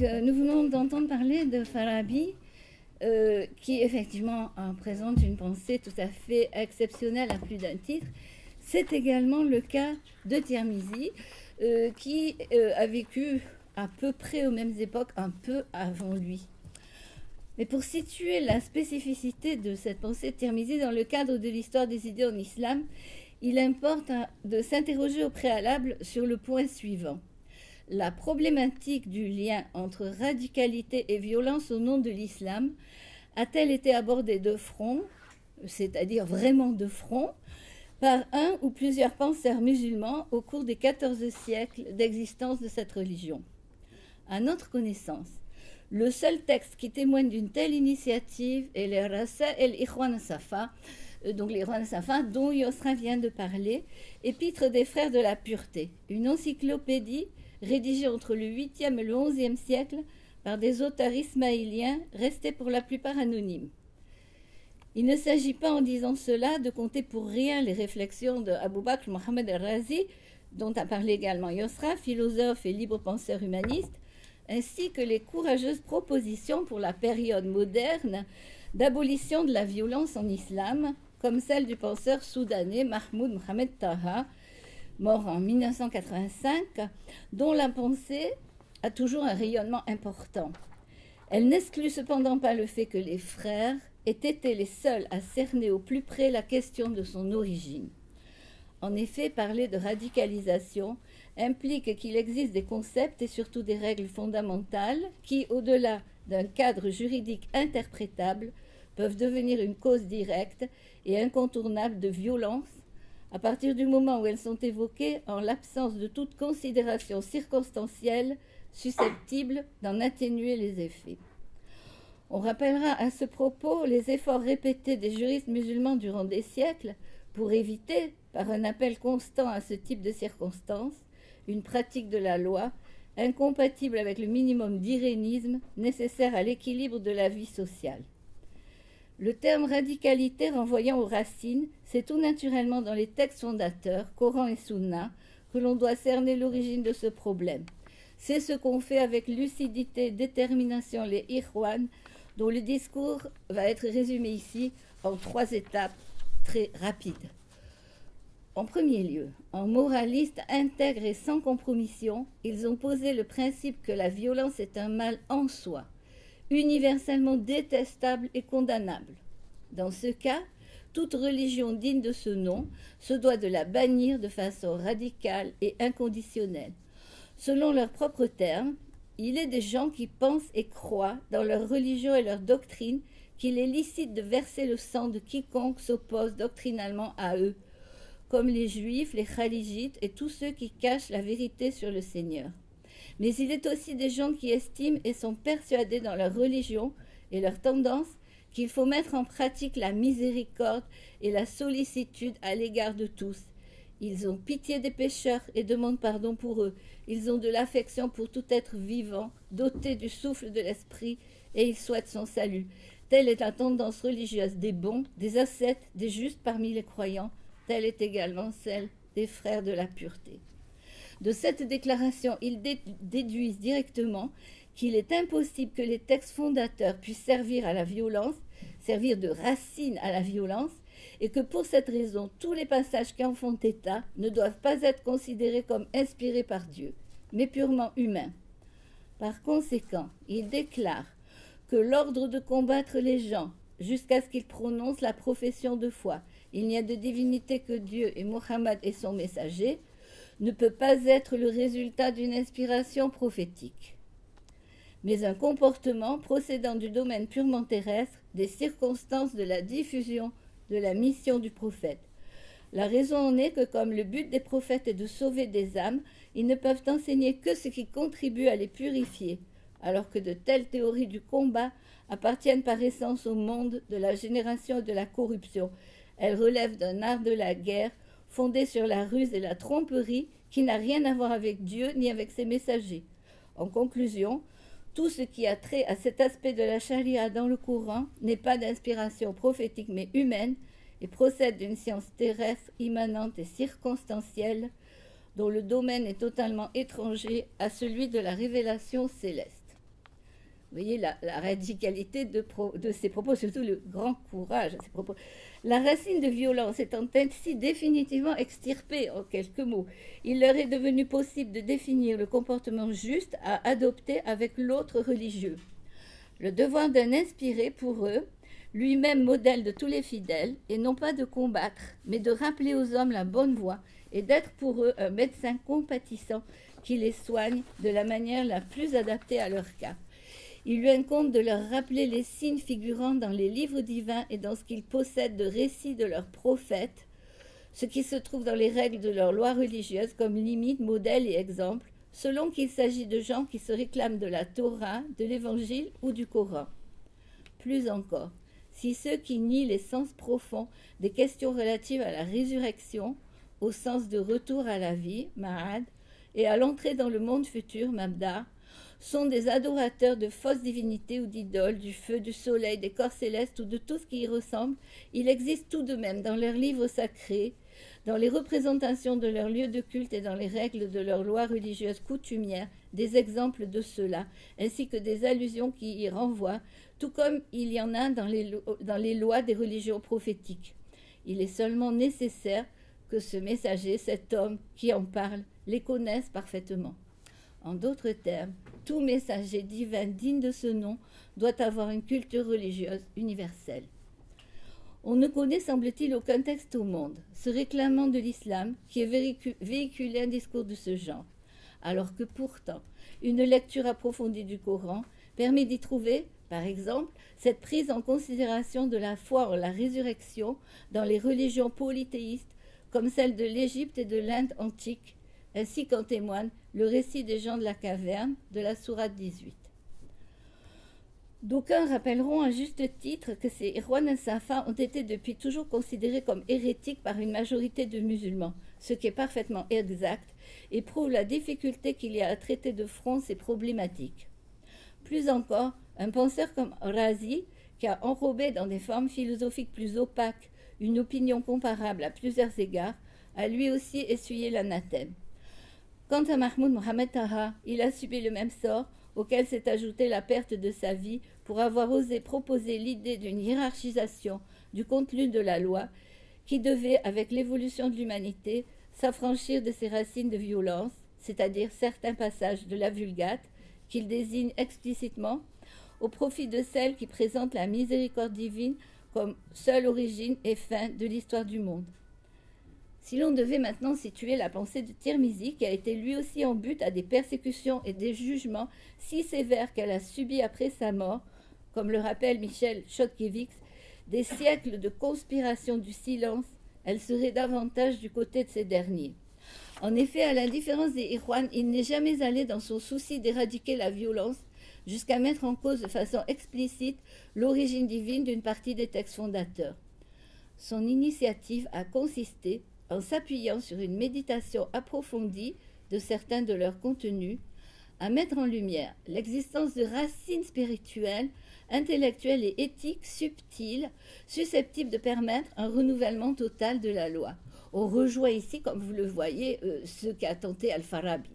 nous venons d'entendre parler de Farabi, qui effectivement présente une pensée tout à fait exceptionnelle à plus d'un titre. C'est également le cas de Tirmizi, qui a vécu à peu près aux mêmes époques, un peu avant lui. Mais pour situer la spécificité de cette pensée de Tirmizi dans le cadre de l'histoire des idées en islam, il importe de s'interroger au préalable sur le point suivant. La problématique du lien entre radicalité et violence au nom de l'islam a-t-elle été abordée de front, c'est-à-dire vraiment de front, par un ou plusieurs penseurs musulmans au cours des 14 siècles d'existence de cette religion? À notre connaissance, le seul texte qui témoigne d'une telle initiative est les Rasaïl al-Ikhwan Safa, donc les Ikhwan Safa dont Yosra vient de parler, épître des frères de la pureté, une encyclopédie rédigée entre le 8e et le 11e siècle par des auteurs ismaéliens restés pour la plupart anonymes. Il ne s'agit pas en disant cela de compter pour rien les réflexions de Abou Bakr Mohamed al-Razi, dont a parlé également Yosra, philosophe et libre penseur humaniste, ainsi que les courageuses propositions pour la période moderne d'abolition de la violence en islam, comme celle du penseur soudanais Mahmoud Mohamed Taha, mort en 1985, dont la pensée a toujours un rayonnement important. Elle n'exclut cependant pas le fait que les frères aient été les seuls à cerner au plus près la question de son origine. En effet, parler de radicalisation implique qu'il existe des concepts et surtout des règles fondamentales qui, au-delà d'un cadre juridique interprétable, peuvent devenir une cause directe et incontournable de violence à partir du moment où elles sont évoquées en l'absence de toute considération circonstancielle susceptible d'en atténuer les effets. On rappellera à ce propos les efforts répétés des juristes musulmans durant des siècles pour éviter, par un appel constant à ce type de circonstances, une pratique de la loi incompatible avec le minimum d'irénisme nécessaire à l'équilibre de la vie sociale. Le terme radicalité renvoyant aux racines, c'est tout naturellement dans les textes fondateurs, Coran et Sunna, que l'on doit cerner l'origine de ce problème. C'est ce qu'ont fait avec lucidité et détermination les Ikhwan, dont le discours va être résumé ici en 3 étapes très rapides. En premier lieu, en moraliste intègre et sans compromission, ils ont posé le principe que la violence est un mal en soi, universellement détestable et condamnable. Dans ce cas, toute religion digne de ce nom se doit de la bannir de façon radicale et inconditionnelle. Selon leurs propres termes, il est des gens qui pensent et croient dans leur religion et leur doctrine qu'il est licite de verser le sang de quiconque s'oppose doctrinalement à eux, comme les juifs, les khaligites et tous ceux qui cachent la vérité sur le Seigneur. Mais il est aussi des gens qui estiment et sont persuadés dans leur religion et leur tendance qu'il faut mettre en pratique la miséricorde et la sollicitude à l'égard de tous. Ils ont pitié des pécheurs et demandent pardon pour eux. Ils ont de l'affection pour tout être vivant, doté du souffle de l'esprit, et ils souhaitent son salut. Telle est la tendance religieuse des bons, des ascètes, des justes parmi les croyants. Telle est également celle des frères de la pureté. De cette déclaration, ils déduisent directement qu'il est impossible que les textes fondateurs puissent servir à la violence, servir de racine à la violence, et que pour cette raison, tous les passages qui en font état ne doivent pas être considérés comme inspirés par Dieu, mais purement humains. Par conséquent, il déclare que l'ordre de combattre les gens jusqu'à ce qu'ils prononcent la profession de foi, il n'y a de divinité que Dieu et Mohammed est son messager, ne peut pas être le résultat d'une inspiration prophétique, mais un comportement procédant du domaine purement terrestre, des circonstances de la diffusion de la mission du prophète. La raison en est que comme le but des prophètes est de sauver des âmes, ils ne peuvent enseigner que ce qui contribue à les purifier, alors que de telles théories du combat appartiennent par essence au monde de la génération et de la corruption. Elles relèvent d'un art de la guerre fondé sur la ruse et la tromperie qui n'a rien à voir avec Dieu ni avec ses messagers. En conclusion, tout ce qui a trait à cet aspect de la charia dans le Coran n'est pas d'inspiration prophétique mais humaine et procède d'une science terrestre immanente et circonstancielle dont le domaine est totalement étranger à celui de la révélation céleste. Vous voyez la radicalité de ses propos, surtout le grand courage de ses propos. La racine de violence étant ainsi définitivement extirpée, en quelques mots, il leur est devenu possible de définir le comportement juste à adopter avec l'autre religieux. Le devoir d'un inspiré pour eux, lui-même modèle de tous les fidèles, et non pas de combattre, mais de rappeler aux hommes la bonne voie et d'être pour eux un médecin compatissant qui les soigne de la manière la plus adaptée à leur cas. Il lui incombe de leur rappeler les signes figurant dans les livres divins et dans ce qu'ils possèdent de récits de leurs prophètes, ce qui se trouve dans les règles de leurs lois religieuses comme limites, modèles et exemples, selon qu'il s'agit de gens qui se réclament de la Torah, de l'Évangile ou du Coran. Plus encore, si ceux qui nient les sens profonds des questions relatives à la résurrection, au sens de retour à la vie, ma'ad, et à l'entrée dans le monde futur, mabda, sont des adorateurs de fausses divinités ou d'idoles, du feu, du soleil, des corps célestes ou de tout ce qui y ressemble, il existe tout de même dans leurs livres sacrés, dans les représentations de leurs lieux de culte et dans les règles de leurs lois religieuses coutumières, des exemples de cela, ainsi que des allusions qui y renvoient, tout comme il y en a dans les lois des religions prophétiques. Il est seulement nécessaire que ce messager, cet homme qui en parle, les connaisse parfaitement. En d'autres termes, tout messager divin digne de ce nom doit avoir une culture religieuse universelle. On ne connaît, semble-t-il, aucun texte au monde se réclamant de l'islam qui ait véhiculé un discours de ce genre, alors que pourtant, une lecture approfondie du Coran permet d'y trouver, par exemple, cette prise en considération de la foi en la résurrection dans les religions polythéistes comme celle de l'Égypte et de l'Inde antique, ainsi qu'en témoigne le récit des gens de la caverne de la sourate 18. D'aucuns rappelleront à juste titre que ces Irwan al-Safa ont été depuis toujours considérés comme hérétiques par une majorité de musulmans, ce qui est parfaitement exact et prouve la difficulté qu'il y a à traiter de front ces problématiques. Plus encore, un penseur comme Razi, qui a enrobé dans des formes philosophiques plus opaques une opinion comparable à plusieurs égards, a lui aussi essuyé l'anathème. Quant à Mahmoud Mohamed Taha, il a subi le même sort, auquel s'est ajoutée la perte de sa vie pour avoir osé proposer l'idée d'une hiérarchisation du contenu de la loi qui devait, avec l'évolution de l'humanité, s'affranchir de ses racines de violence, c'est-à-dire certains passages de la Vulgate qu'il désigne explicitement, au profit de celles qui présentent la miséricorde divine comme seule origine et fin de l'histoire du monde. Si l'on devait maintenant situer la pensée de Tirmizi, qui a été lui aussi en but à des persécutions et des jugements si sévères qu'elle a subis après sa mort, comme le rappelle Michel Chodkiewicz, des siècles de conspiration du silence, elle serait davantage du côté de ces derniers. En effet, à l'indifférence des Irwan, il n'est jamais allé dans son souci d'éradiquer la violence jusqu'à mettre en cause de façon explicite l'origine divine d'une partie des textes fondateurs. Son initiative a consisté, en s'appuyant sur une méditation approfondie de certains de leurs contenus, à mettre en lumière l'existence de racines spirituelles, intellectuelles et éthiques subtiles, susceptibles de permettre un renouvellement total de la loi. On rejoint ici, comme vous le voyez, ce qu'a tenté Al-Farabi.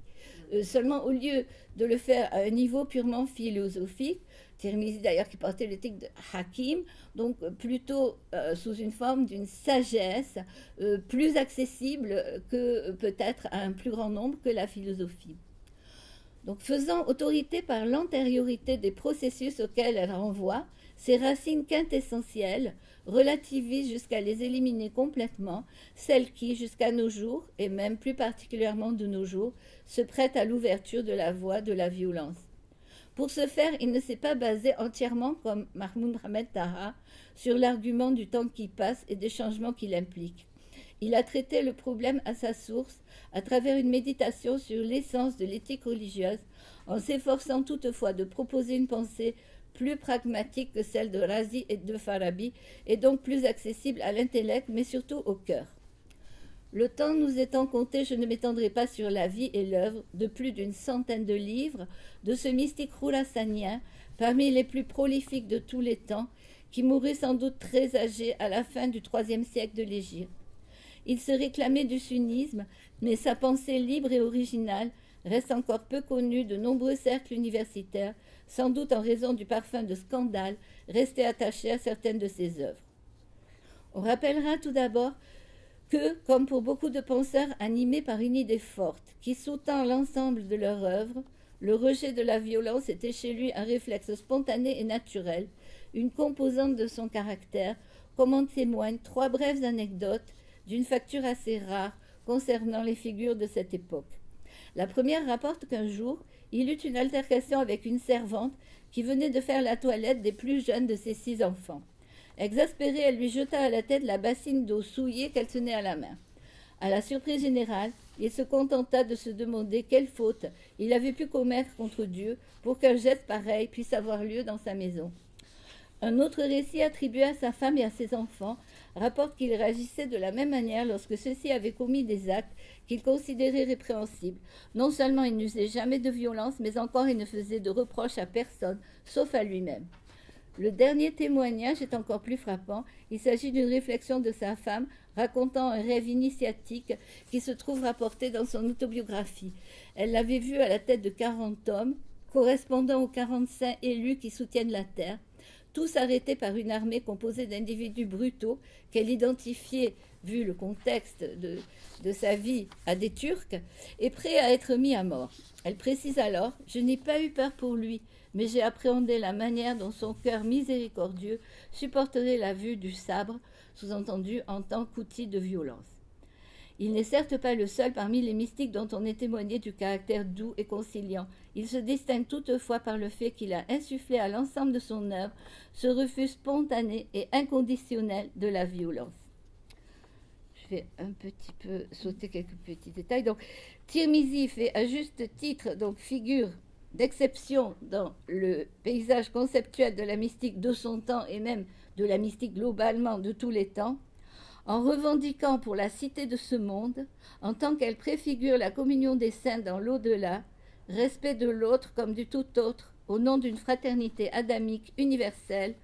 Seulement, au lieu de le faire à un niveau purement philosophique, Tirmizi d'ailleurs qui portait le titre de Hakim, donc plutôt sous une forme d'une sagesse plus accessible que peut-être à un plus grand nombre que la philosophie. Donc faisant autorité par l'antériorité des processus auxquels elle renvoie, ces racines quintessentielles relativisent jusqu'à les éliminer complètement celles qui, jusqu'à nos jours, et même plus particulièrement de nos jours, se prêtent à l'ouverture de la voie de la violence. Pour ce faire, il ne s'est pas basé entièrement, comme Mahmoud Mohamed Taha, sur l'argument du temps qui passe et des changements qu'il implique. Il a traité le problème à sa source, à travers une méditation sur l'essence de l'éthique religieuse, en s'efforçant toutefois de proposer une pensée plus pragmatique que celle de Razi et de Farabi, et donc plus accessible à l'intellect, mais surtout au cœur. Le temps nous étant compté, je ne m'étendrai pas sur la vie et l'œuvre de plus d'une centaine de livres de ce mystique khourassanien, parmi les plus prolifiques de tous les temps, qui mourut sans doute très âgé à la fin du IIIe siècle de l'Égypte. Il se réclamait du sunnisme, mais sa pensée libre et originale reste encore peu connu de nombreux cercles universitaires, sans doute en raison du parfum de scandale resté attaché à certaines de ses œuvres. On rappellera tout d'abord que, comme pour beaucoup de penseurs animés par une idée forte qui sous-tend l'ensemble de leur œuvre, le rejet de la violence était chez lui un réflexe spontané et naturel, une composante de son caractère, comme en témoignent 3 brèves anecdotes d'une facture assez rare concernant les figures de cette époque. La première rapporte qu'un jour, il eut une altercation avec une servante qui venait de faire la toilette des plus jeunes de ses 6 enfants. Exaspérée, elle lui jeta à la tête la bassine d'eau souillée qu'elle tenait à la main. À la surprise générale, il se contenta de se demander quelle faute il avait pu commettre contre Dieu pour qu'un geste pareil puisse avoir lieu dans sa maison. Un autre récit attribué à sa femme et à ses enfants rapporte qu'il réagissait de la même manière lorsque ceux-ci avaient commis des actes qu'il considérait répréhensibles. Non seulement il n'usait jamais de violence, mais encore il ne faisait de reproches à personne, sauf à lui-même. Le dernier témoignage est encore plus frappant. Il s'agit d'une réflexion de sa femme racontant un rêve initiatique qui se trouve rapporté dans son autobiographie. Elle l'avait vu à la tête de 40 hommes, correspondant aux 40 saints élus qui soutiennent la terre, tous arrêtés par une armée composée d'individus brutaux qu'elle identifiait, vu le contexte de sa vie, à des Turcs, et prêts à être mis à mort. Elle précise alors « Je n'ai pas eu peur pour lui, mais j'ai appréhendé la manière dont son cœur miséricordieux supporterait la vue du sabre, sous-entendu en tant qu'outil de violence. » Il n'est certes pas le seul parmi les mystiques dont on est témoigné du caractère doux et conciliant. Il se distingue toutefois par le fait qu'il a insufflé à l'ensemble de son œuvre ce refus spontané et inconditionnel de la violence. Je vais un petit peu sauter quelques petits détails. Donc, Tirmizi fait à juste titre figure d'exception dans le paysage conceptuel de la mystique de son temps et même de la mystique globalement de tous les temps, en revendiquant pour la cité de ce monde, en tant qu'elle préfigure la communion des saints dans l'au-delà, respect de l'autre comme du tout autre, au nom d'une fraternité adamique universelle,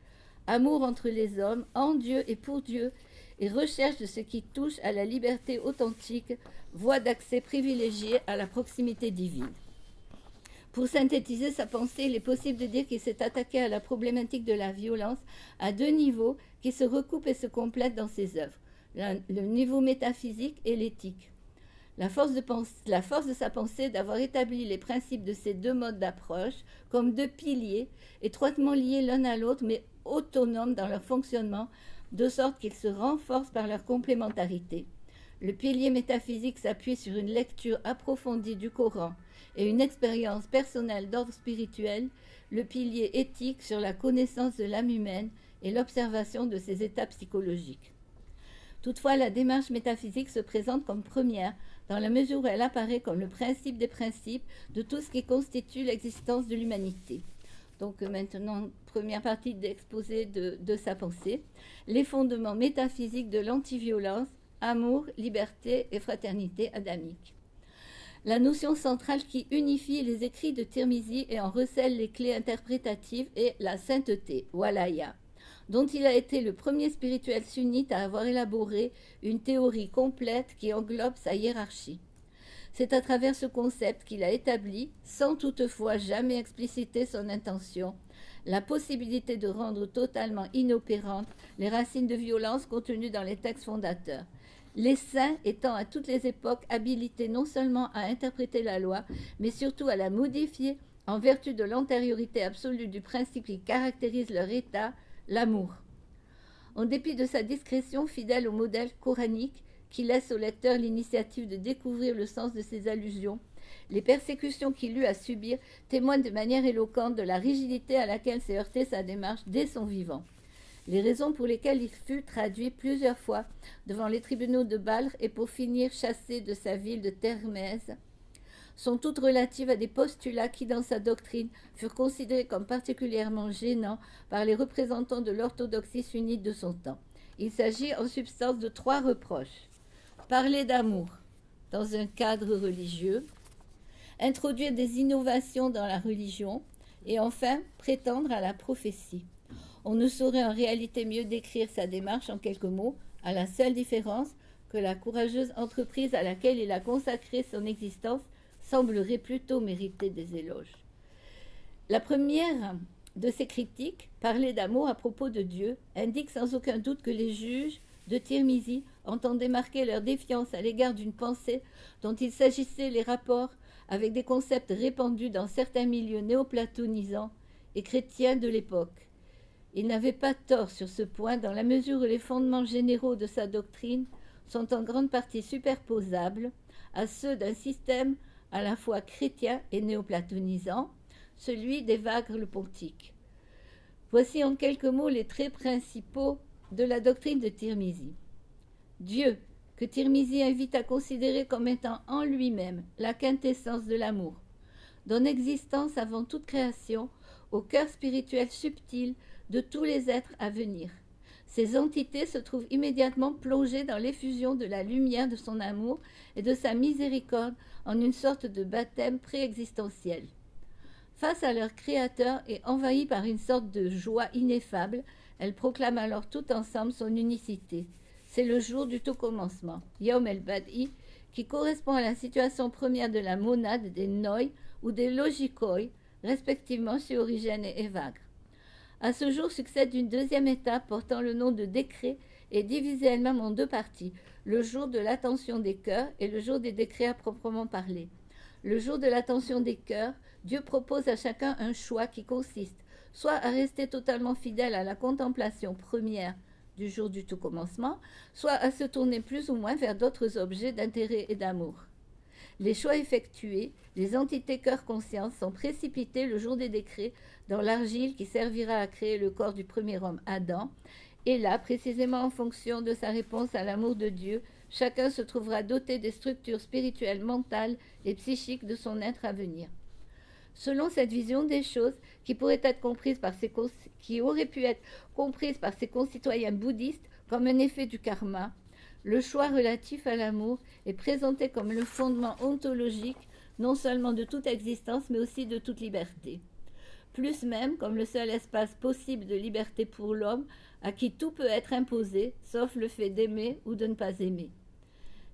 amour entre les hommes, en Dieu et pour Dieu, et recherche de ce qui touche à la liberté authentique, voie d'accès privilégiée à la proximité divine. Pour synthétiser sa pensée, il est possible de dire qu'il s'est attaqué à la problématique de la violence à 2 niveaux qui se recoupent et se complètent dans ses œuvres. Le niveau métaphysique et l'éthique. La force de sa pensée d'avoir établi les principes de ces 2 modes d'approche comme 2 piliers, étroitement liés l'un à l'autre mais autonomes dans leur fonctionnement, de sorte qu'ils se renforcent par leur complémentarité. Le pilier métaphysique s'appuie sur une lecture approfondie du Coran et une expérience personnelle d'ordre spirituel, le pilier éthique sur la connaissance de l'âme humaine et l'observation de ses états psychologiques. Toutefois, la démarche métaphysique se présente comme première dans la mesure où elle apparaît comme le principe des principes de tout ce qui constitue l'existence de l'humanité. Donc maintenant, première partie d'exposé de sa pensée, les fondements métaphysiques de l'antiviolence, amour, liberté et fraternité adamique. La notion centrale qui unifie les écrits de Tirmizi et en recèle les clés interprétatives est la sainteté, walaya, dont il a été le premier spirituel sunnite à avoir élaboré une théorie complète qui englobe sa hiérarchie. C'est à travers ce concept qu'il a établi, sans toutefois jamais expliciter son intention, la possibilité de rendre totalement inopérantes les racines de violence contenues dans les textes fondateurs. Les saints étant à toutes les époques habilités non seulement à interpréter la loi, mais surtout à la modifier en vertu de l'antériorité absolue du principe qui caractérise leur état, l'amour. En dépit de sa discrétion fidèle au modèle coranique qui laisse au lecteur l'initiative de découvrir le sens de ses allusions, les persécutions qu'il eut à subir témoignent de manière éloquente de la rigidité à laquelle s'est heurtée sa démarche dès son vivant. Les raisons pour lesquelles il fut traduit plusieurs fois devant les tribunaux de Balkh et pour finir chassé de sa ville de Termez sont toutes relatives à des postulats qui, dans sa doctrine, furent considérés comme particulièrement gênants par les représentants de l'orthodoxie sunnite de son temps. Il s'agit en substance de 3 reproches. Parler d'amour dans un cadre religieux, introduire des innovations dans la religion et enfin prétendre à la prophétie. On ne saurait en réalité mieux décrire sa démarche en quelques mots, à la seule différence que la courageuse entreprise à laquelle il a consacré son existence semblerait plutôt mériter des éloges. La première de ces critiques, parler d'amour à propos de Dieu, indique sans aucun doute que les juges de Tirmizi entendaient marquer leur défiance à l'égard d'une pensée dont il s'agissait les rapports avec des concepts répandus dans certains milieux néoplatonisants et chrétiens de l'époque. Il n'avait pas tort sur ce point dans la mesure où les fondements généraux de sa doctrine sont en grande partie superposables à ceux d'un système à la fois chrétien et néoplatonisant, celui d'Évagre le Pontique. Voici en quelques mots les traits principaux de la doctrine de Tirmizi. Dieu, que Tirmizi invite à considérer comme étant en lui-même la quintessence de l'amour, donne existence avant toute création au cœur spirituel subtil de tous les êtres à venir. Ces entités se trouvent immédiatement plongées dans l'effusion de la lumière de son amour et de sa miséricorde en une sorte de baptême préexistentiel. Face à leur Créateur et envahies par une sorte de joie ineffable, elles proclament alors tout ensemble son unicité. C'est le jour du tout commencement, Yom el-Bad'i, qui correspond à la situation première de la monade des Noi ou des Logikoi, respectivement chez Origène et Évagre. À ce jour succède une deuxième étape portant le nom de décret et divisée elle-même en deux parties, le jour de l'attention des cœurs et le jour des décrets à proprement parler. Le jour de l'attention des cœurs, Dieu propose à chacun un choix qui consiste soit à rester totalement fidèle à la contemplation première du jour du tout commencement, soit à se tourner plus ou moins vers d'autres objets d'intérêt et d'amour. Les choix effectués, les entités cœur-conscience sont précipités le jour des décrets dans l'argile qui servira à créer le corps du premier homme Adam, et là, précisément en fonction de sa réponse à l'amour de Dieu, chacun se trouvera doté des structures spirituelles, mentales et psychiques de son être à venir. Selon cette vision des choses, qui aurait pu être comprise par ses concitoyens bouddhistes comme un effet du karma, le choix relatif à l'amour est présenté comme le fondement ontologique non seulement de toute existence mais aussi de toute liberté. Plus même comme le seul espace possible de liberté pour l'homme à qui tout peut être imposé, sauf le fait d'aimer ou de ne pas aimer.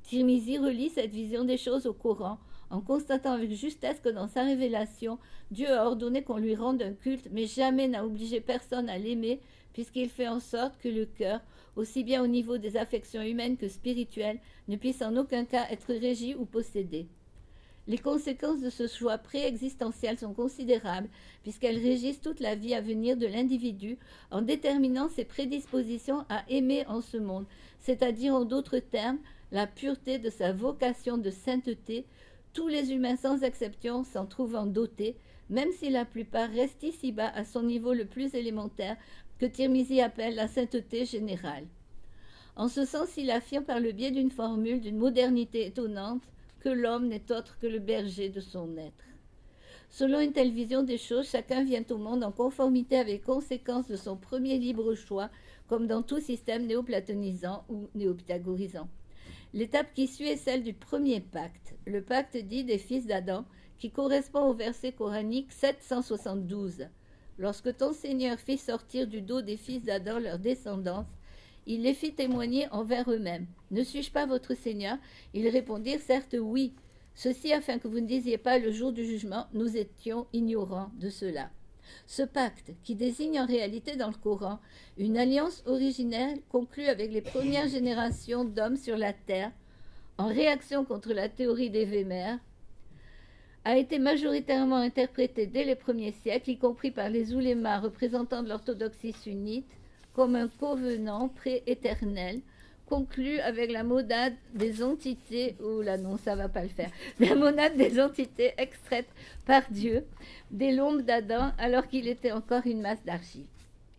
Tirmizi relie cette vision des choses au Coran en constatant avec justesse que dans sa révélation, Dieu a ordonné qu'on lui rende un culte, mais jamais n'a obligé personne à l'aimer, puisqu'il fait en sorte que le cœur, aussi bien au niveau des affections humaines que spirituelles, ne puisse en aucun cas être régi ou possédé. Les conséquences de ce choix préexistentiel sont considérables, puisqu'elles régissent toute la vie à venir de l'individu en déterminant ses prédispositions à aimer en ce monde, c'est-à-dire en d'autres termes, la pureté de sa vocation de sainteté, tous les humains sans exception s'en trouvant dotés, même si la plupart restent ici-bas à son niveau le plus élémentaire que Tirmizi appelle la sainteté générale. En ce sens, il affirme par le biais d'une formule d'une modernité étonnante que l'homme n'est autre que le berger de son être. Selon une telle vision des choses, chacun vient au monde en conformité avec les conséquences de son premier libre choix, comme dans tout système néoplatonisant ou néopythagorisant. L'étape qui suit est celle du premier pacte, le pacte dit des fils d'Adam, qui correspond au verset coranique 772. Lorsque ton Seigneur fit sortir du dos des fils d'Adam leur descendance, il les fit témoigner envers eux-mêmes. Ne suis-je pas votre Seigneur? Ils répondirent certes oui. Ceci afin que vous ne disiez pas le jour du jugement, nous étions ignorants de cela. Ce pacte, qui désigne en réalité dans le Coran une alliance originelle conclue avec les premières générations d'hommes sur la terre, en réaction contre la théorie des Vémères, a été majoritairement interprété dès les premiers siècles, y compris par les oulémas représentants de l'orthodoxie sunnite, comme un covenant pré-éternel conclu avec la monade des entités, la monade des entités extraites par Dieu des lombes d'Adam alors qu'il était encore une masse d'argile.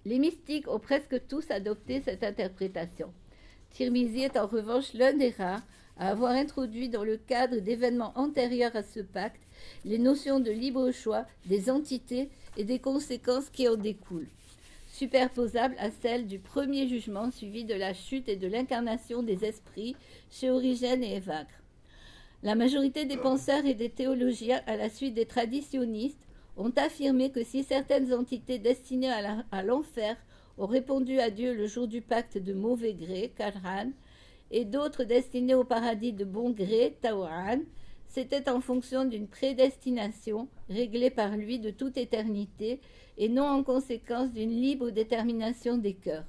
Les mystiques ont presque tous adopté cette interprétation. Tirmizi est en revanche l'un des rares à avoir introduit dans le cadre d'événements antérieurs à ce pacte les notions de libre choix des entités et des conséquences qui en découlent, superposables à celles du premier jugement suivi de la chute et de l'incarnation des esprits chez Origène et Évagre. La majorité des penseurs et des théologiens, à la suite des traditionnistes, ont affirmé que si certaines entités destinées à l'enfer ont répondu à Dieu le jour du pacte de mauvais gré, Karhan, et d'autres destinées au paradis de bon gré, Tawran, c'était en fonction d'une prédestination réglée par lui de toute éternité et non en conséquence d'une libre détermination des cœurs.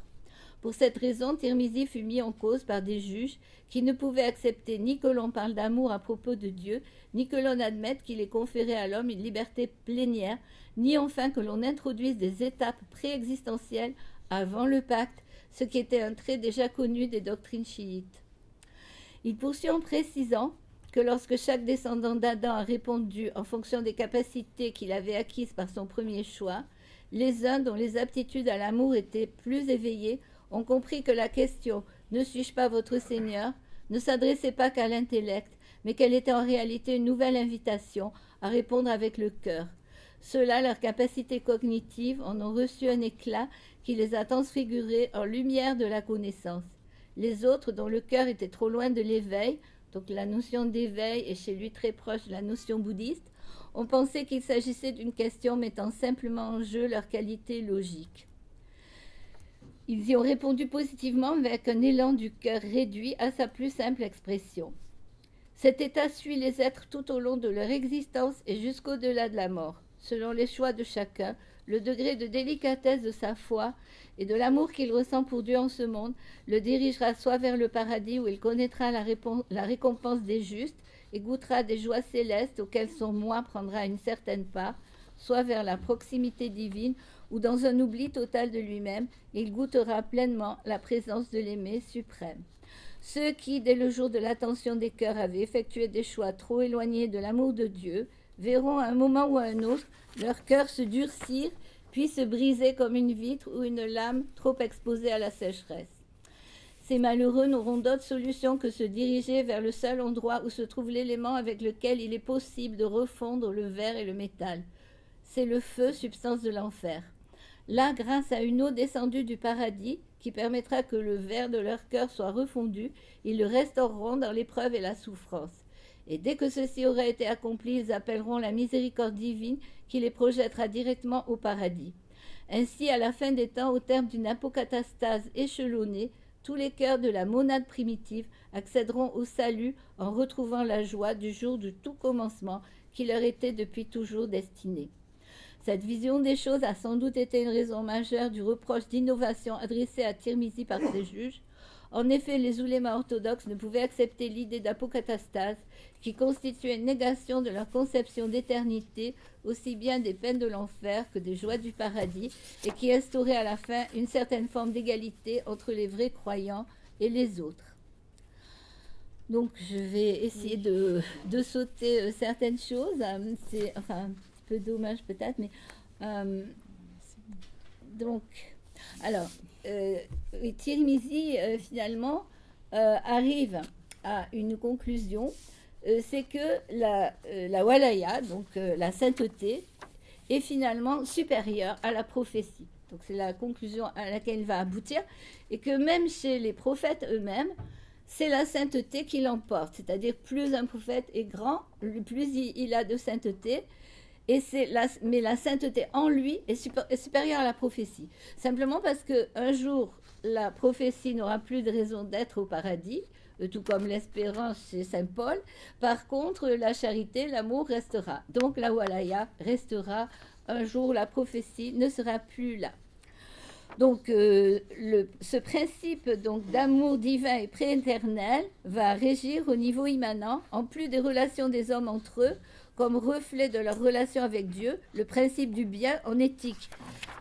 Pour cette raison, Tirmizi fut mis en cause par des juges qui ne pouvaient accepter ni que l'on parle d'amour à propos de Dieu, ni que l'on admette qu'il ait conféré à l'homme une liberté plénière, ni enfin que l'on introduise des étapes préexistentielles avant le pacte, ce qui était un trait déjà connu des doctrines chiites. Il poursuit en précisant que lorsque chaque descendant d'Adam a répondu en fonction des capacités qu'il avait acquises par son premier choix, les uns dont les aptitudes à l'amour étaient plus éveillées ont compris que la question « Ne suis-je pas votre Seigneur ?» ne s'adressait pas qu'à l'intellect, mais qu'elle était en réalité une nouvelle invitation à répondre avec le cœur. Ceux-là, leurs capacités cognitives, en ont reçu un éclat qui les a transfigurés en lumière de la connaissance. Les autres, dont le cœur était trop loin de l'éveil, donc la notion d'éveil est chez lui très proche de la notion bouddhiste, ont pensé qu'il s'agissait d'une question mettant simplement en jeu leur qualité logique. Ils y ont répondu positivement avec un élan du cœur réduit à sa plus simple expression. Cet état suit les êtres tout au long de leur existence et jusqu'au-delà de la mort. Selon les choix de chacun, le degré de délicatesse de sa foi et de l'amour qu'il ressent pour Dieu en ce monde le dirigera soit vers le paradis où il connaîtra la récompense des justes et goûtera des joies célestes auxquelles son moi prendra une certaine part, soit vers la proximité divine où dans un oubli total de lui-même, il goûtera pleinement la présence de l'aimé suprême. Ceux qui, dès le jour de l'attention des cœurs, avaient effectué des choix trop éloignés de l'amour de Dieu, verront à un moment ou à un autre leur cœur se durcir, puis se briser comme une vitre ou une lame trop exposée à la sécheresse. Ces malheureux n'auront d'autre solution que se diriger vers le seul endroit où se trouve l'élément avec lequel il est possible de refondre le verre et le métal. C'est le feu, substance de l'enfer. Là, grâce à une eau descendue du paradis, qui permettra que le verre de leur cœur soit refondu, ils le restaureront dans l'épreuve et la souffrance. Et dès que ceci aura été accompli, ils appelleront la miséricorde divine qui les projettera directement au paradis. Ainsi, à la fin des temps, au terme d'une apocatastase échelonnée, tous les cœurs de la monade primitive accéderont au salut en retrouvant la joie du jour du tout commencement qui leur était depuis toujours destiné. Cette vision des choses a sans doute été une raison majeure du reproche d'innovation adressé à Tirmizi par ses juges. En effet, les oulémas orthodoxes ne pouvaient accepter l'idée d'apocatastase qui constituait une négation de leur conception d'éternité, aussi bien des peines de l'enfer que des joies du paradis, et qui instaurait à la fin une certaine forme d'égalité entre les vrais croyants et les autres. Donc, je vais essayer de sauter certaines choses. C'est un petit peu dommage peut-être, mais donc, alors, Tirmizi finalement arrive à une conclusion, c'est que la walaya, donc la sainteté, est finalement supérieure à la prophétie. Donc c'est la conclusion à laquelle il va aboutir, et que même chez les prophètes eux-mêmes, c'est la sainteté qui l'emporte, c'est-à-dire plus un prophète est grand, plus il a de sainteté, mais la sainteté en lui est supérieure à la prophétie. Simplement parce qu'un jour, la prophétie n'aura plus de raison d'être au paradis, tout comme l'espérance chez saint Paul. Par contre, la charité, l'amour restera. Donc la walaya restera. Un jour, la prophétie ne sera plus là. Donc, ce principe d'amour divin et prééternel va régir au niveau immanent, en plus des relations des hommes entre eux, comme reflet de leur relation avec Dieu, le principe du bien en éthique.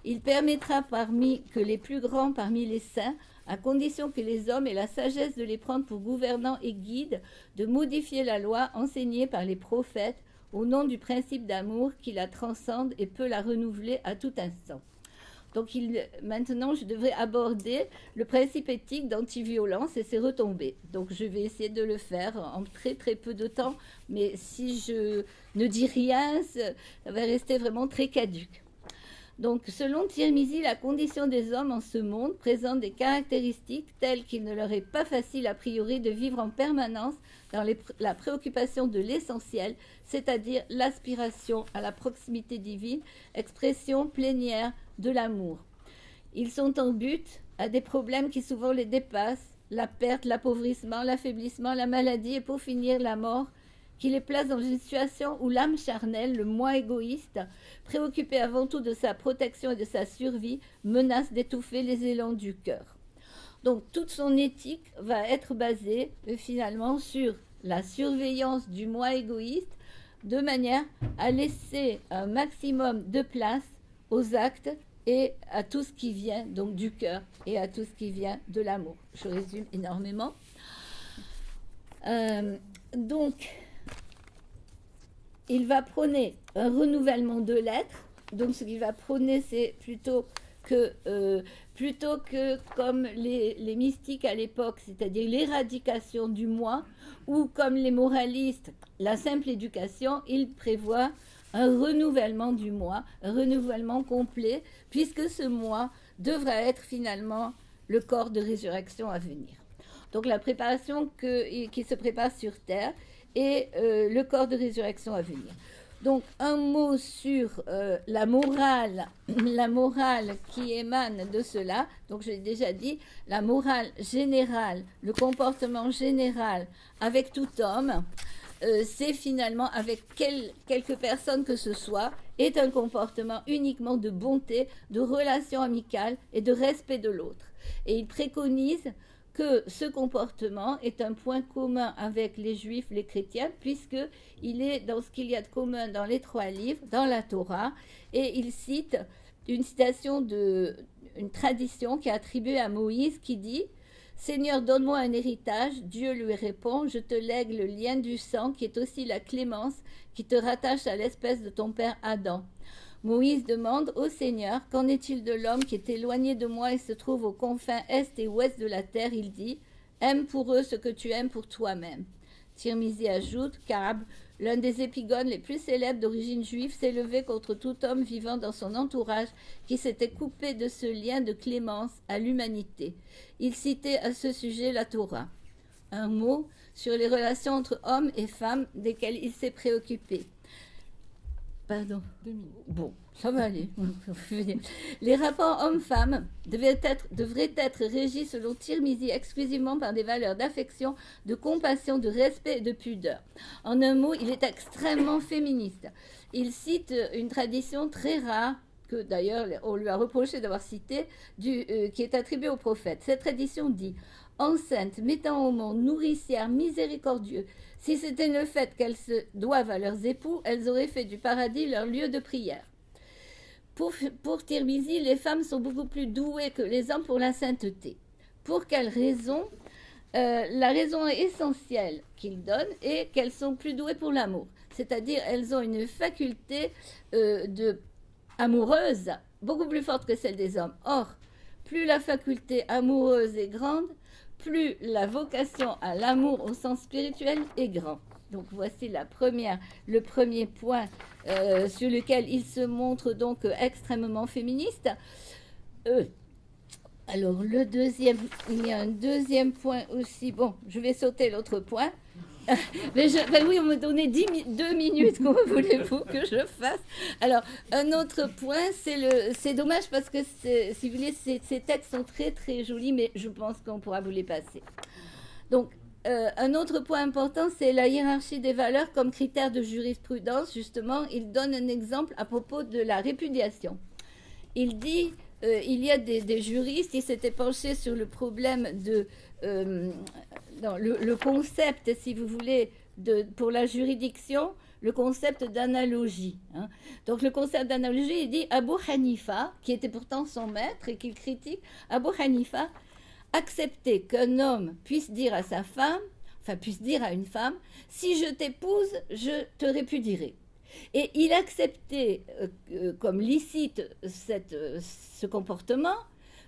Il permettra que les plus grands parmi les saints, à condition que les hommes aient la sagesse de les prendre pour gouvernants et guides, de modifier la loi enseignée par les prophètes au nom du principe d'amour qui la transcende et peut la renouveler à tout instant. Donc maintenant, je devrais aborder le principe éthique d'anti-violence et ses retombées. Donc je vais essayer de le faire en très très peu de temps, mais si je ne dis rien, ça va rester vraiment très caduque. Donc selon Tirmizi, la condition des hommes en ce monde présente des caractéristiques telles qu'il ne leur est pas facile a priori de vivre en permanence dans la préoccupation de l'essentiel, c'est-à-dire l'aspiration à la proximité divine, expression plénière de l'amour. Ils sont en butte à des problèmes qui souvent les dépassent, la perte, l'appauvrissement, l'affaiblissement, la maladie et pour finir la mort, qui les place dans une situation où l'âme charnelle, le moi égoïste, préoccupé avant tout de sa protection et de sa survie, menace d'étouffer les élans du cœur. Donc toute son éthique va être basée finalement sur la surveillance du moi égoïste, de manière à laisser un maximum de place aux actes et à tout ce qui vient donc du cœur et à tout ce qui vient de l'amour. Je résume énormément. Donc, il va prôner un renouvellement de l'être. Donc, ce qu'il va prôner, c'est plutôt que comme les mystiques à l'époque, c'est-à-dire l'éradication du moi, ou comme les moralistes, la simple éducation, il prévoit un renouvellement du moi, un renouvellement complet, puisque ce moi devra être finalement le corps de résurrection à venir. Donc la préparation qui se prépare sur terre et le corps de résurrection à venir. Donc un mot sur la morale qui émane de cela. Donc je l'ai déjà dit, la morale générale, le comportement général avec tout homme, c'est finalement avec quelques personnes que ce soit, est un comportement uniquement de bonté, de relation amicale et de respect de l'autre. Et il préconise que ce comportement est un point commun avec les juifs, les chrétiens, puisqu'il est dans ce qu'il y a de commun dans les 3 livres, dans la Torah, et il cite une tradition qui est attribuée à Moïse qui dit « Seigneur, donne-moi un héritage ». Dieu lui répond « Je te lègue le lien du sang qui est aussi la clémence qui te rattache à l'espèce de ton père Adam ». Moïse demande au Seigneur « Qu'en est-il de l'homme qui est éloigné de moi et se trouve aux confins est et ouest de la terre ?» Il dit « Aime pour eux ce que tu aimes pour toi-même ». Tirmizi ajoute qu'Ab, l'un des épigones les plus célèbres d'origine juive, s'est levé contre tout homme vivant dans son entourage qui s'était coupé de ce lien de clémence à l'humanité. Il citait à ce sujet la Torah. Un mot sur les relations entre hommes et femmes desquelles il s'est préoccupé. Pardon. 2 minutes. Bon, ça va aller. Les rapports hommes-femmes devraient être régis selon Tirmizi exclusivement par des valeurs d'affection, de compassion, de respect et de pudeur. En un mot, il est extrêmement féministe. Il cite une tradition très rare, que d'ailleurs on lui a reproché d'avoir cité, qui est attribuée au prophète. Cette tradition dit « Enceintes, mettant au monde, nourricières, miséricordieux, si c'était le fait qu'elles se doivent à leurs époux, elles auraient fait du paradis leur lieu de prière. » Pour Tirmizi, les femmes sont beaucoup plus douées que les hommes pour la sainteté. Pour quelle raison? La raison essentielle qu'il donne est qu'elles sont plus douées pour l'amour. C'est-à-dire, elles ont une faculté amoureuse beaucoup plus forte que celle des hommes. Or, plus la faculté amoureuse est grande, plus la vocation à l'amour au sens spirituel est grand. Donc voici le premier point sur lequel il se montre donc extrêmement féministe. Alors le deuxième, il y a un deuxième point aussi. Bon, je vais sauter l'autre point. Mais oui, on me donnait 2 minutes, comment voulez-vous que je fasse? Alors, un autre point, c'est dommage parce que, si vous voulez, ces textes sont très très jolis, mais je pense qu'on pourra vous les passer. Donc, un autre point important, c'est la hiérarchie des valeurs comme critère de jurisprudence. Justement, il donne un exemple à propos de la répudiation. Il dit, il y a des juristes qui s'étaient penchés sur le problème le concept, si vous voulez, pour la juridiction, le concept d'analogie. Hein. Donc le concept d'analogie, il dit Abu Hanifa, qui était pourtant son maître et qu'il critique, Abu Hanifa acceptait qu'un homme puisse dire à sa femme, puisse dire à une femme, si je t'épouse, je te répudierai. Et il acceptait comme licite ce comportement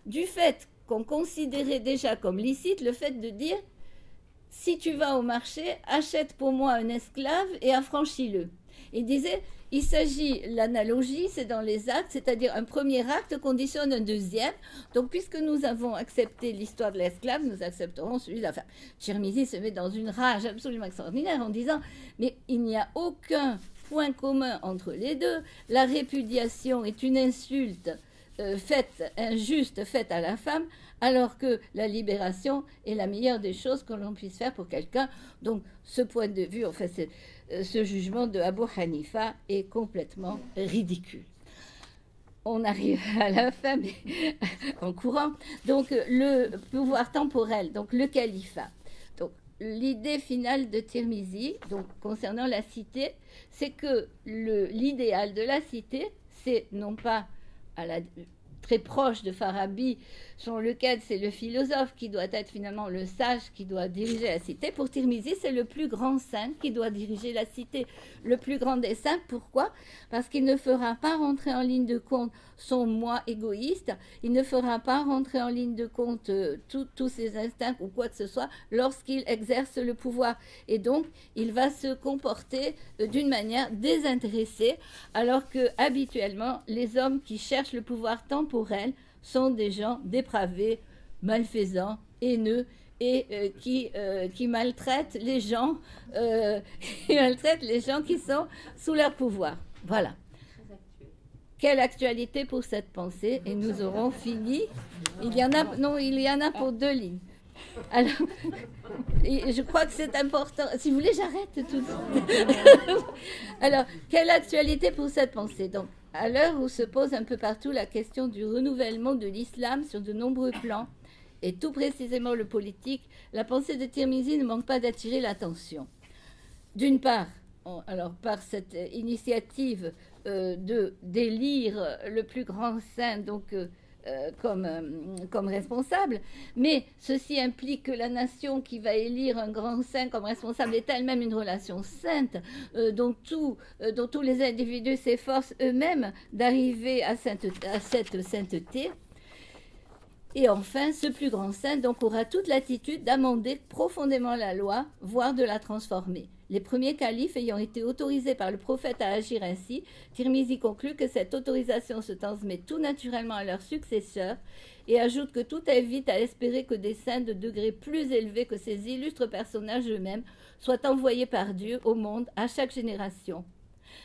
du fait qu'on considérait déjà comme licite le fait de dire si tu vas au marché, achète pour moi un esclave et affranchis-le. Il disait, il s'agit, l'analogie, c'est dans les actes, c'est-à-dire un premier acte conditionne un deuxième. Donc, puisque nous avons accepté l'histoire de l'esclave, nous accepterons celui de la femme. Tirmizi se met dans une rage absolument extraordinaire en disant, mais il n'y a aucun point commun entre les deux. La répudiation est une insulte injuste faite à la femme, alors que la libération est la meilleure des choses que l'on puisse faire pour quelqu'un. Donc, ce point de vue, en fait, ce jugement de Abu Hanifa est complètement ridicule. On arrive à la fin, mais en courant. Donc, le pouvoir temporel, donc le califat. Donc, l'idée finale de Tirmizi, donc concernant la cité, c'est que l'idéal de la cité, c'est non pas très proche de Farabi, selon lequel c'est le philosophe qui doit être finalement le sage qui doit diriger la cité. Pour Tirmizi, c'est le plus grand saint qui doit diriger la cité. Le plus grand des saints, pourquoi? Parce qu'il ne fera pas rentrer en ligne de compte son moi égoïste, il ne fera pas rentrer en ligne de compte tous ses instincts ou quoi que ce soit lorsqu'il exerce le pouvoir. Et donc, il va se comporter d'une manière désintéressée, alors que habituellement, les hommes qui cherchent le pouvoir temporel sont des gens dépravés, malfaisants, haineux et qui maltraitent les gens, qui sont sous leur pouvoir. Voilà. Quelle actualité pour cette pensée? Et nous aurons fini. Il y en a pour 2 lignes. Alors, je crois que c'est important. Si vous voulez, j'arrête tout de suite. Alors, quelle actualité pour cette pensée? Donc, à l'heure où se pose un peu partout la question du renouvellement de l'islam sur de nombreux plans, et tout précisément le politique, la pensée de Tirmizi ne manque pas d'attirer l'attention. D'une part, alors par cette initiative d'élire le plus grand saint donc, comme responsable, mais ceci implique que la nation qui va élire un grand saint comme responsable est elle-même une relation sainte, dont tous les individus s'efforcent eux-mêmes d'arriver à cette sainteté. Et enfin, ce plus grand saint donc, aura toute l'attitude d'amender profondément la loi, voire de la transformer. Les premiers califes ayant été autorisés par le prophète à agir ainsi, Tirmizi conclut que cette autorisation se transmet tout naturellement à leurs successeurs et ajoute que tout invite à espérer que des saints de degré plus élevé que ces illustres personnages eux-mêmes soient envoyés par Dieu au monde à chaque génération.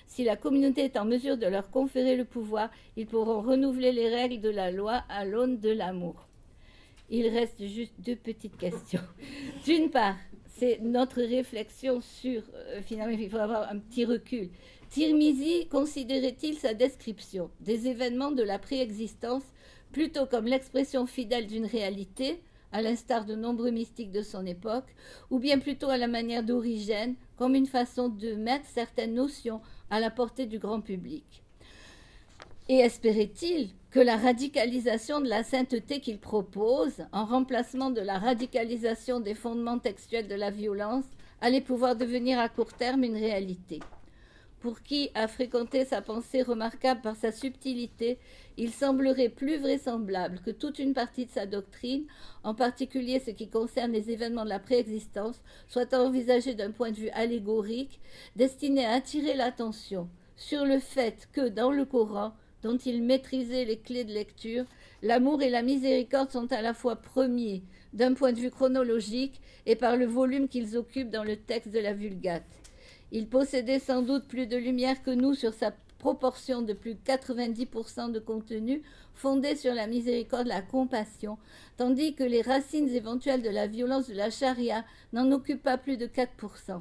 Si la communauté est en mesure de leur conférer le pouvoir, ils pourront renouveler les règles de la loi à l'aune de l'amour. Il reste juste 2 petites questions. D'une part, c'est notre réflexion sur, finalement, il faut avoir un petit recul. Tirmizi considérait-il sa description des événements de la préexistence plutôt comme l'expression fidèle d'une réalité, à l'instar de nombreux mystiques de son époque, ou bien plutôt à la manière d'Origène, comme une façon de mettre certaines notions à la portée du grand public? Et espérait-il que la radicalisation de la sainteté qu'il propose, en remplacement de la radicalisation des fondements textuels de la violence, allait pouvoir devenir à court terme une réalité? Pour qui a fréquenté sa pensée remarquable par sa subtilité, il semblerait plus vraisemblable que toute une partie de sa doctrine, en particulier ce qui concerne les événements de la préexistence, soit envisagée d'un point de vue allégorique, destiné à attirer l'attention sur le fait que, dans le Coran, dont il maîtrisait les clés de lecture, l'amour et la miséricorde sont à la fois premiers d'un point de vue chronologique et par le volume qu'ils occupent dans le texte de la Vulgate. Il possédait sans doute plus de lumière que nous sur sa proportion de plus de 90% de contenu fondé sur la miséricorde, la compassion, tandis que les racines éventuelles de la violence de la charia n'en occupent pas plus de 4%.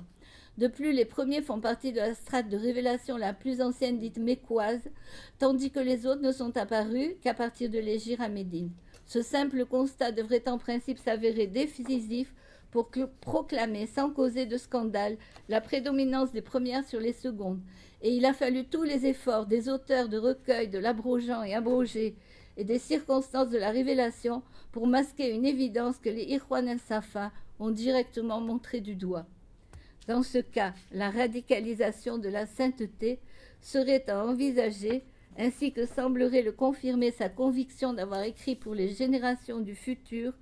De plus, les premiers font partie de la strate de révélation la plus ancienne dite mécoise, tandis que les autres ne sont apparus qu'à partir de l'hégire à Médine. Ce simple constat devrait en principe s'avérer décisif pour proclamer sans causer de scandale la prédominance des premières sur les secondes. Et il a fallu tous les efforts des auteurs de recueils de l'abrogeant et abrogé et des circonstances de la révélation pour masquer une évidence que les Ikhwan el-Safa ont directement montrée du doigt. Dans ce cas, la radicalisation de la sainteté serait à envisager, ainsi que semblerait le confirmer sa conviction d'avoir écrit pour les générations du futur,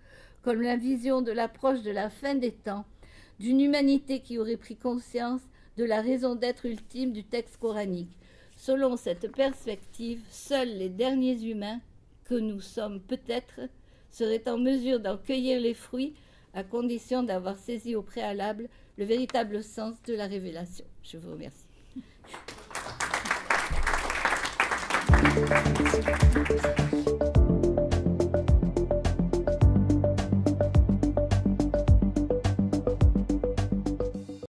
comme la vision de l'approche de la fin des temps, d'une humanité qui aurait pris conscience de la raison d'être ultime du texte coranique. Selon cette perspective, seuls les derniers humains, que nous sommes peut-être, seraient en mesure d'en cueillir les fruits, à condition d'avoir saisi au préalable le véritable sens de la révélation. Je vous remercie.